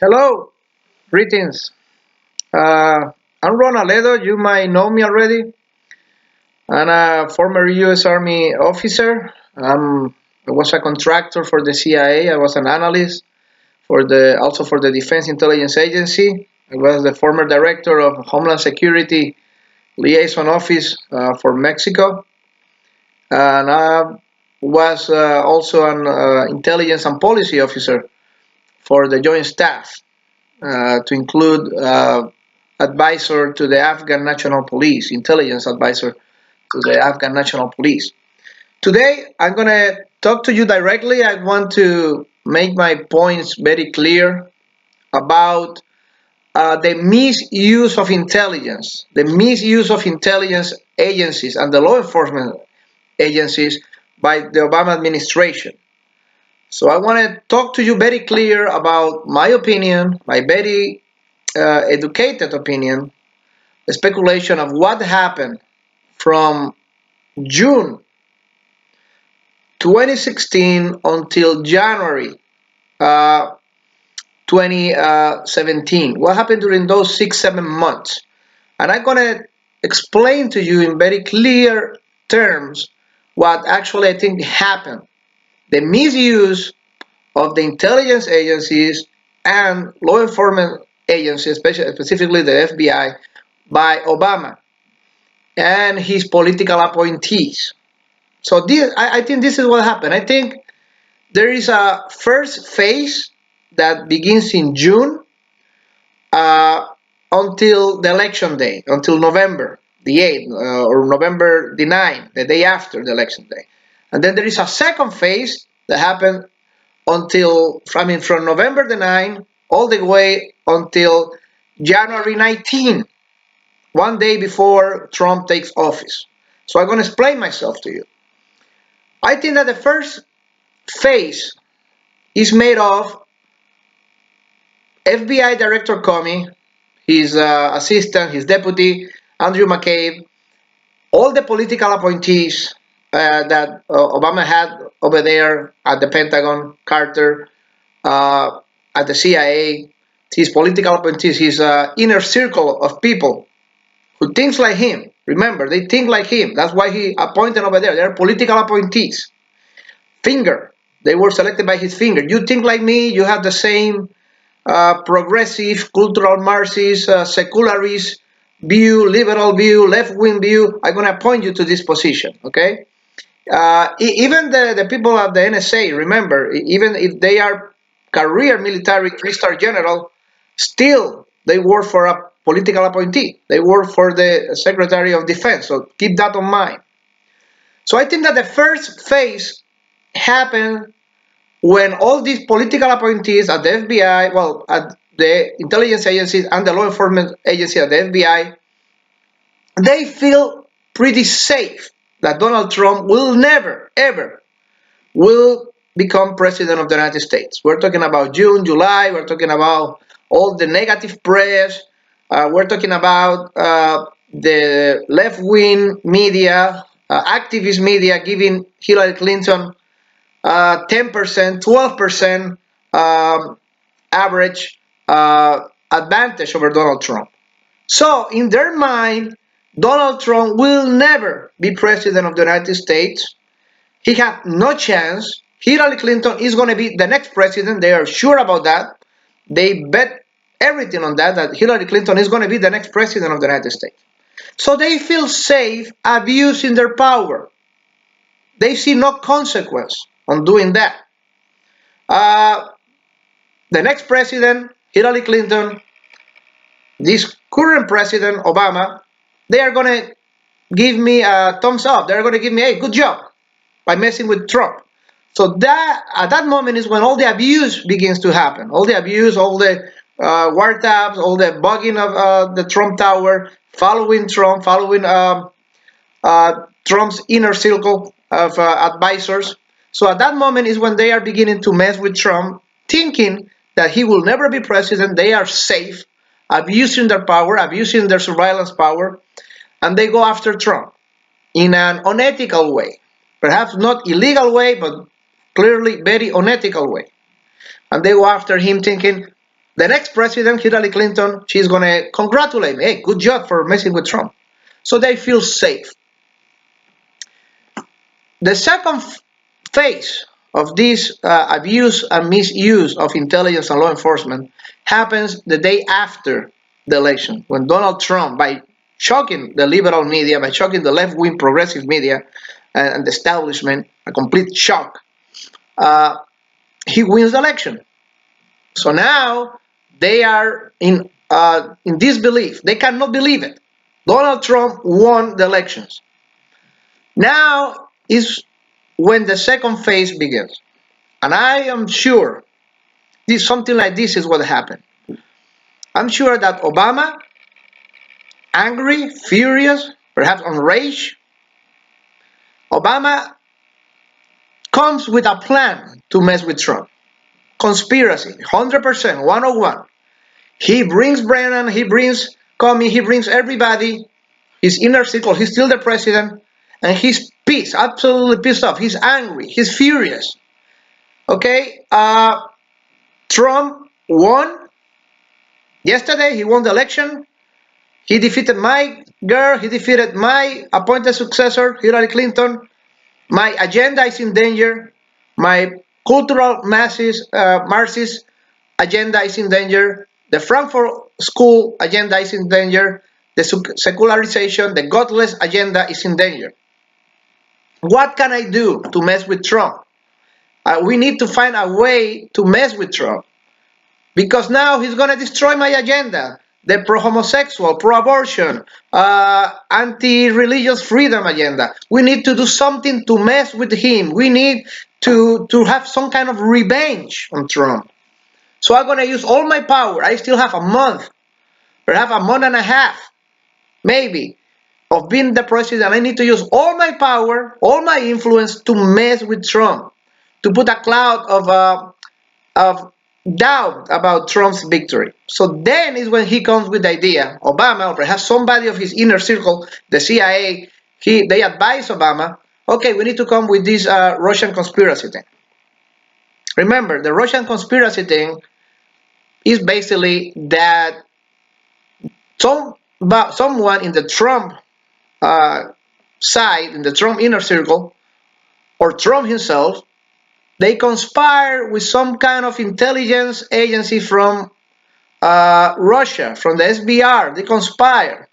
Hello, greetings. I'm Ron Aledo. You might know me already. I'm a former U.S. Army officer. I was a contractor for the CIA. I was an analyst also for the Defense Intelligence Agency. I was the former director of Homeland Security Liaison Office for Mexico, and I was also an intelligence and policy officer for the Joint Staff, to include advisor to the Afghan National Police, intelligence advisor to the Afghan National Police. Today, I'm going to talk to you directly. I want to make my points very clear about the misuse of intelligence, agencies and the law enforcement agencies by the Obama administration. So I want to talk to you very clear about my opinion, my very educated opinion, a speculation of what happened from June 2016 until January uh, 2017. What happened during those 6, 7 months? And I'm going to explain to you in very clear terms what actually I think happened. The misuse of the intelligence agencies and law enforcement agencies, specifically the FBI, by Obama and his political appointees. So I think this is what happened. I think there is a first phase that begins in June uh, until the election day, until November the 8th or November the 9th, the day after the election day. And then there is a second phase that happened from November the 9th all the way until January 19th, one day before Trump takes office. So I'm going to explain myself to you. I think that the first phase is made of FBI Director Comey, his assistant, his deputy, Andrew McCabe, all the political appointees that Obama had over there at the Pentagon, Carter, uh, at the CIA, his political appointees, his inner circle of people who thinks like him. Remember, they think like him. That's why he appointed over there. They're political appointees. Finger. They were selected by his finger. You think like me. You have the same progressive, cultural Marxist, secularist view, liberal view, left-wing view. I'm going to appoint you to this position. Okay. Even the people at the NSA, remember, even if they are career military three-star general, still they work for a political appointee. They work for the Secretary of Defense. So keep that in mind. So I think that the first phase happened when all these political appointees at the FBI, well, at the intelligence agencies and the law enforcement agency at the FBI, they feel pretty safe that Donald Trump will never, ever will become president of the United States. We're talking about June, July. We're talking about all the negative press. We're talking about the left-wing media, activist media giving Hillary Clinton 10%, 12% average advantage over Donald Trump. So, in their mind, Donald Trump will never be president of the United States. He had no chance. Hillary Clinton is going to be the next president. They are sure about that. They bet everything on that Hillary Clinton is going to be the next president of the United States. So they feel safe abusing their power. They see no consequence on doing that. Uh, the next president, Hillary Clinton, this current president, Obama, they are going to give me a thumbs up. They're going to give me a good job by messing with Trump. So that at that moment is when all the abuse begins to happen. All the abuse, all the wiretaps, all the bugging of the Trump Tower, following Trump, following Trump's inner circle of advisors. So at that moment is when they are beginning to mess with Trump, thinking that he will never be president. They are safe, abusing their power, abusing their surveillance power, and they go after Trump in an unethical way. Perhaps not illegal way, but clearly very unethical way. And they go after him thinking The next president, Hillary Clinton, she's going to congratulate me. Hey, good job for messing with Trump. So they feel safe. The second phase of this abuse and misuse of intelligence and law enforcement happens the day after the election, when Donald Trump, by shocking the liberal media, by shocking the left-wing progressive media and the establishment, a complete shock, uh, he wins the election. So now they are in disbelief. They cannot believe it. Donald Trump won the elections. Now is when the second phase begins. And I am sure something like this is what happened. I'm sure that Obama, angry, furious, perhaps enraged, Obama comes with a plan to mess with Trump. Conspiracy, 100%, 101. He brings Brennan, he brings Comey, he brings everybody, his inner circle. He's still the president, and he's pissed, absolutely pissed off. He's angry, he's furious. Okay, Trump won yesterday. He won the election. He defeated my girl. He defeated my appointed successor, Hillary Clinton. My agenda is in danger. My cultural Marxist agenda is in danger. The Frankfurt School agenda is in danger. The secularization, the godless agenda is in danger. What can I do to mess with Trump? We need to find a way to mess with Trump, because now he's going to destroy my agenda, the pro-homosexual, pro-abortion, anti-religious freedom agenda. We need to do something to mess with him. We need to have some kind of revenge on Trump. So I'm going to use all my power. I still have a month, perhaps a month and a half, maybe, of being the president. I need to use all my power, all my influence to mess with Trump, to put a cloud of doubt about Trump's victory. So then is when he comes with the idea, Obama, or perhaps somebody of his inner circle, the CIA, they advise Obama, okay, we need to come with this Russian conspiracy thing. Remember, the Russian conspiracy thing is basically that someone in the Trump side, in the Trump inner circle, or Trump himself, they conspire with some kind of intelligence agency from Russia, from the SBR. They conspire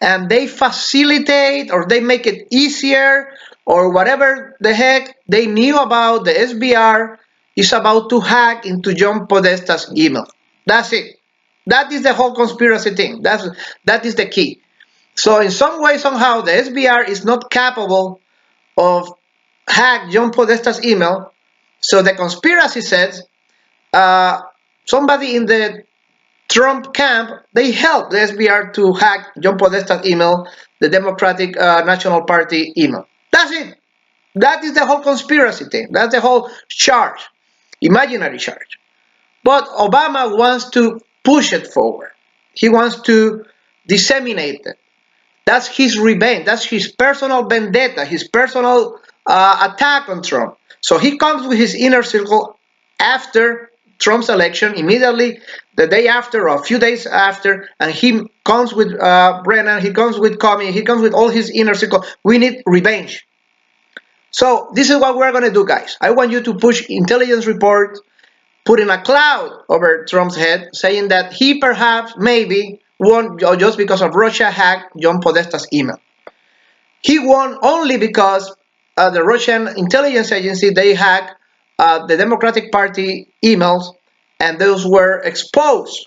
and they facilitate, or they make it easier, or whatever the heck they knew about the SBR is about to hack into John Podesta's email. That's it. That is the whole conspiracy thing. That is the key. So in some way, somehow, the SBR is not capable of hack John Podesta's email. So the conspiracy says somebody in the Trump camp, they helped the SBR to hack John Podesta's email, the Democratic National Party email. That's it. That is the whole conspiracy thing. That's the whole charge, imaginary charge. But Obama wants to push it forward. He wants to disseminate it. That's his revenge. That's his personal vendetta, his personal attack on Trump. So he comes with his inner circle after Trump's election, immediately the day after or a few days after, and he comes with Brennan, he comes with Comey, he comes with all his inner circle. We need revenge. So this is what we're going to do, guys. I want you to push intelligence reports, putting a cloud over Trump's head, saying that he perhaps, maybe, won just because of Russia hacked John Podesta's email. He won only because the Russian intelligence agency, they hacked the Democratic Party emails, and those were exposed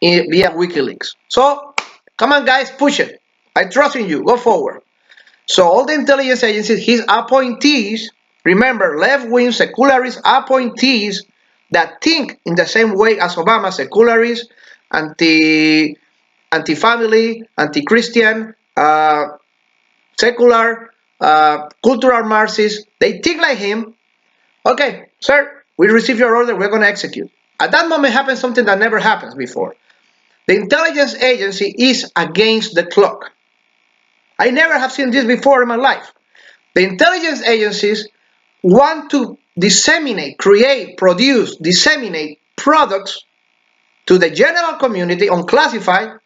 via WikiLeaks. So, come on, guys, push it. I trust in you. Go forward. So all the intelligence agencies, his appointees, remember, left-wing secularist appointees that think in the same way as Obama, secularist, anti-family, anti-Christian, secular, cultural Marxist, they think like him. Okay, sir, we received your order, we're going to execute. At that moment happens something that never happens before. The intelligence agency is against the clock. I never have seen this before in my life. The intelligence agencies want to disseminate, create, produce, disseminate products to the general community, unclassified,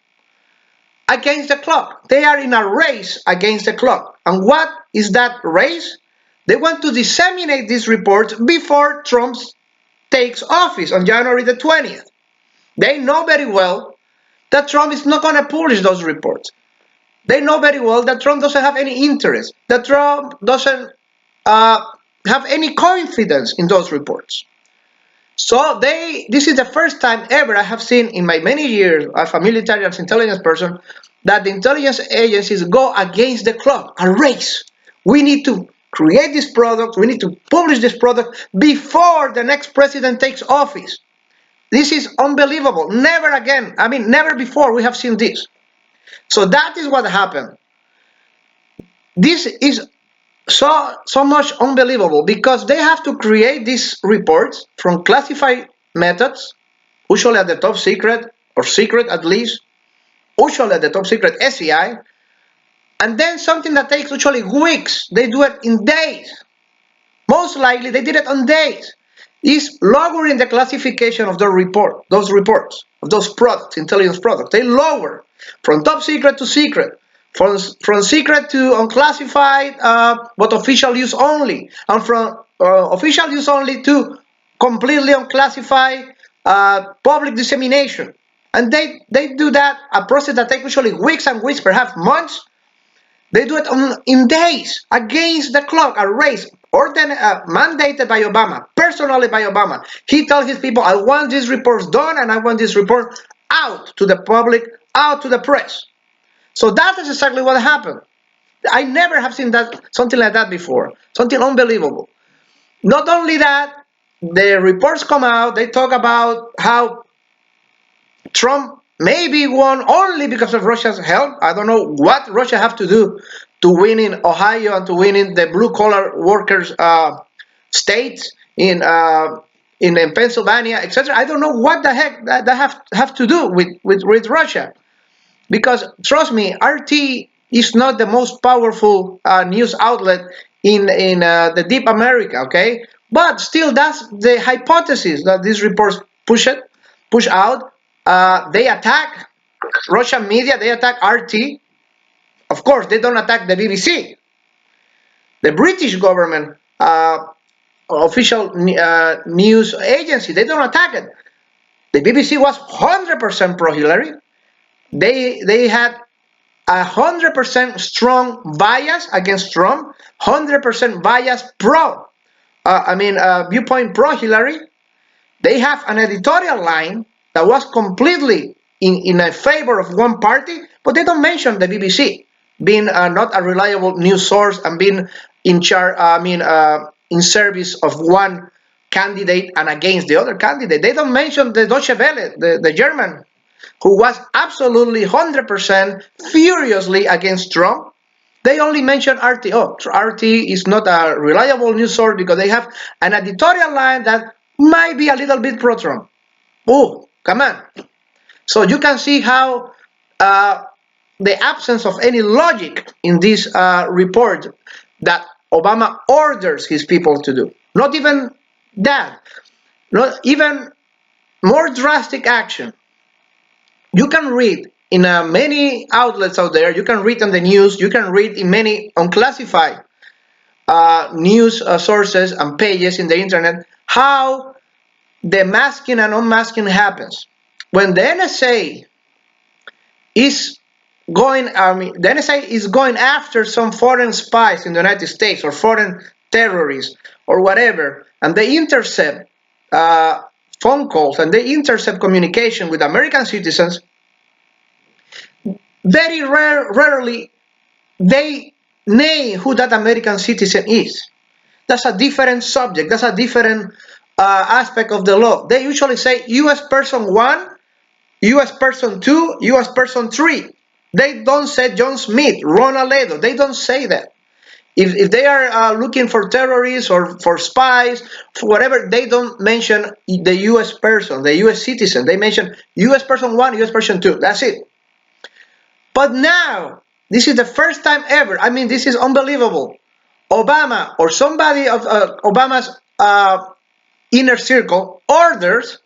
against the clock. They are in a race against the clock. And what is that race? They want to disseminate these reports before Trump takes office on January the 20th. They know very well that Trump is not going to publish those reports. They know very well that Trump doesn't have any interest, that Trump doesn't uh, have any confidence in those reports. So this is the first time ever I have seen in my many years as a military and intelligence person that the intelligence agencies go against the clock, a race. We need to create this product, we need to publish this product before the next president takes office. This is unbelievable. Never again, I mean, never before we have seen this. So that is what happened. This is so much unbelievable because they have to create these reports from classified methods, usually at the top secret or secret at least, usually at the top secret SCI, and then something that takes usually weeks, they do it in days. Most likely they did it on days. Is lowering the classification of those reports, of those products, intelligence products. They lower from top secret to secret, from secret to unclassified, but official use only, and from official use only to completely unclassified, public dissemination. And they do that, a process that takes usually weeks and weeks, perhaps months. They do it in days, against the clock, a race, mandated by Obama, personally by Obama. He tells his people, I want these reports done and I want this report out to the public, out to the press. So that is exactly what happened. I never have seen something like that before, something unbelievable. Not only that, the reports come out, they talk about how Trump maybe won only because of Russia's help. I don't know what Russia have to do to win in Ohio and to win in the blue collar workers states in Pennsylvania, etc. I don't know what the heck that have to do with Russia, because trust me, RT is not the most powerful news outlet in the deep America. Okay, but still, that's the hypothesis that these reports push out. They attack Russian media, they attack RT. Of course, they don't attack the BBC. The British government official news agency, they don't attack it. The BBC was 100% pro-Hillary. They had 100% strong bias against Trump, 100% bias viewpoint pro-Hillary. They have an editorial line that was completely in a favor of one party, but they don't mention the BBC being not a reliable news source and being in charge. In service of one candidate and against the other candidate. They don't mention the Deutsche Welle, the German, who was absolutely 100% furiously against Trump. They only mention RT. Oh, RT is not a reliable news source because they have an editorial line that might be a little bit pro-Trump. Oh, come on. So you can see how the absence of any logic in this report that Obama orders his people to do. Not even that. Not even more drastic action. You can read in many outlets out there, you can read on the news, you can read in many unclassified news sources and pages in the internet how the masking and unmasking happens. When the NSA is the NSA is going after some foreign spies in the United States or foreign terrorists or whatever, and they intercept phone calls and they intercept communication with American citizens. Very rarely they name who that American citizen is. That's a different subject. That's a different aspect of the law. They usually say U.S. person 1, U.S. person 2, U.S. person 3. They don't say John Smith, Ron Aledo. They don't say that. If they are looking for terrorists or for spies, for whatever, they don't mention the U.S. person, the U.S. citizen. They mention U.S. person 1, U.S. person 2. That's it. But now, this is the first time ever. I mean, this is unbelievable. Obama or somebody of Obama's inner circle orders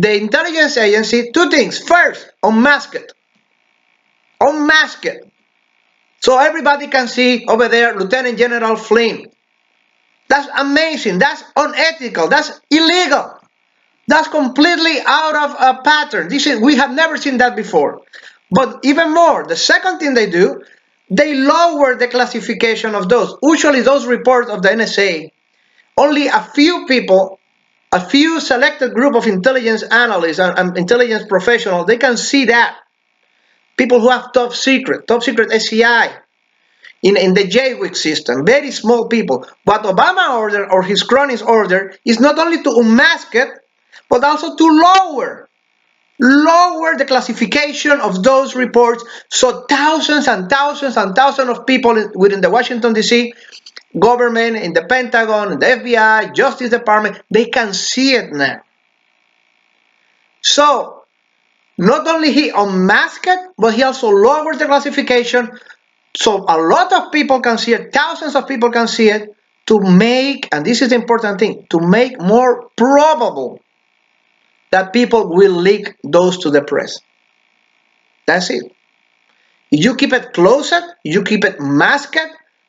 the intelligence agency, two things. First, unmask it. Unmask it. So everybody can see over there Lieutenant General Flynn. That's amazing. That's unethical. That's illegal. That's completely out of a pattern. We have never seen that before. But even more, the second thing they do, they lower the classification of those. Usually those reports of the NSA, only a few people, a few selected group of intelligence analysts and intelligence professionals, they can see that. People who have top secret SCI, in the jailwalk system, very small people. What Obama ordered, or his cronies order, is not only to unmask it, but also to lower the classification of those reports, so thousands and thousands and thousands of people within the Washington D.C. government, in the Pentagon, in the FBI, Justice Department, they can see it now. So not only he unmasked it, but he also lowered the classification, so a lot of people can see it, thousands of people can see it, to make, and this is the important thing, to make more probable that people will leak those to the press. That's it. If you keep it closed, you keep it masked,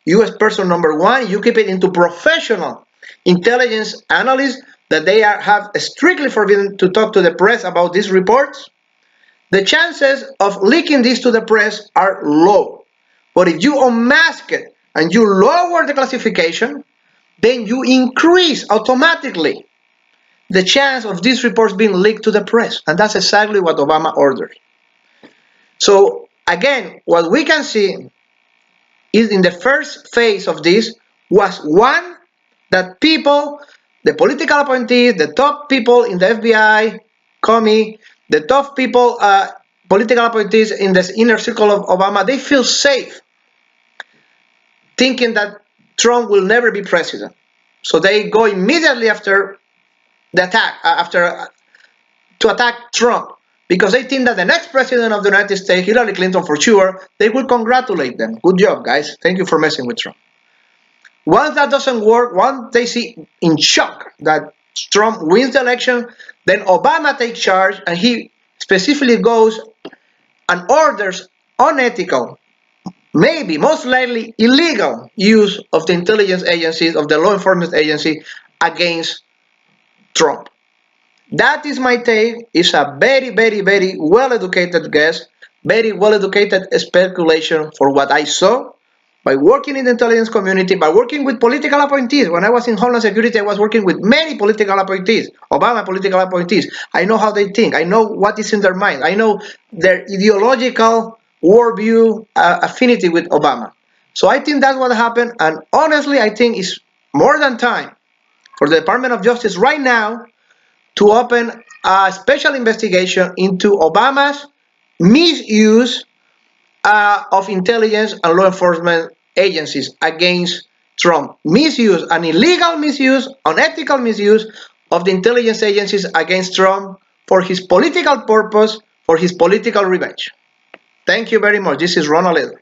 you as person number one, you keep it into professional intelligence analysts that they have strictly forbidden to talk to the press about these reports, the chances of leaking this to the press are low. But if you unmask it and you lower the classification, then you increase automatically the chance of these reports being leaked to the press. And that's exactly what Obama ordered. So again, what we can see is, in the first phase of this, was one, that people, the political appointees, the top people in the FBI, Comey, the top people, political appointees in the inner circle of Obama, they feel safe thinking that Trump will never be president. So they go immediately after the attack, to attack Trump, because they think that the next president of the United States, Hillary Clinton for sure, they will congratulate them. Good job, guys. Thank you for messing with Trump. Once that doesn't work, once they see in shock that Trump wins the election, then Obama takes charge, and he specifically goes and orders unethical, maybe most likely illegal use of the intelligence agencies, of the law enforcement agency, against Trump. That is my take. It's a very, very, very well-educated guess, very well-educated speculation for what I saw by working in the intelligence community, by working with political appointees. When I was in Homeland Security, I was working with many political appointees, Obama political appointees. I know how they think. I know what is in their mind. I know their ideological worldview affinity with Obama. So I think that's what happened. And honestly, I think it's more than time for the Department of Justice right now to open a special investigation into Obama's misuse of intelligence and law enforcement agencies against Trump. Misuse, an illegal misuse, unethical misuse of the intelligence agencies against Trump for his political purpose, for his political revenge. Thank you very much. This is Ron Aledo.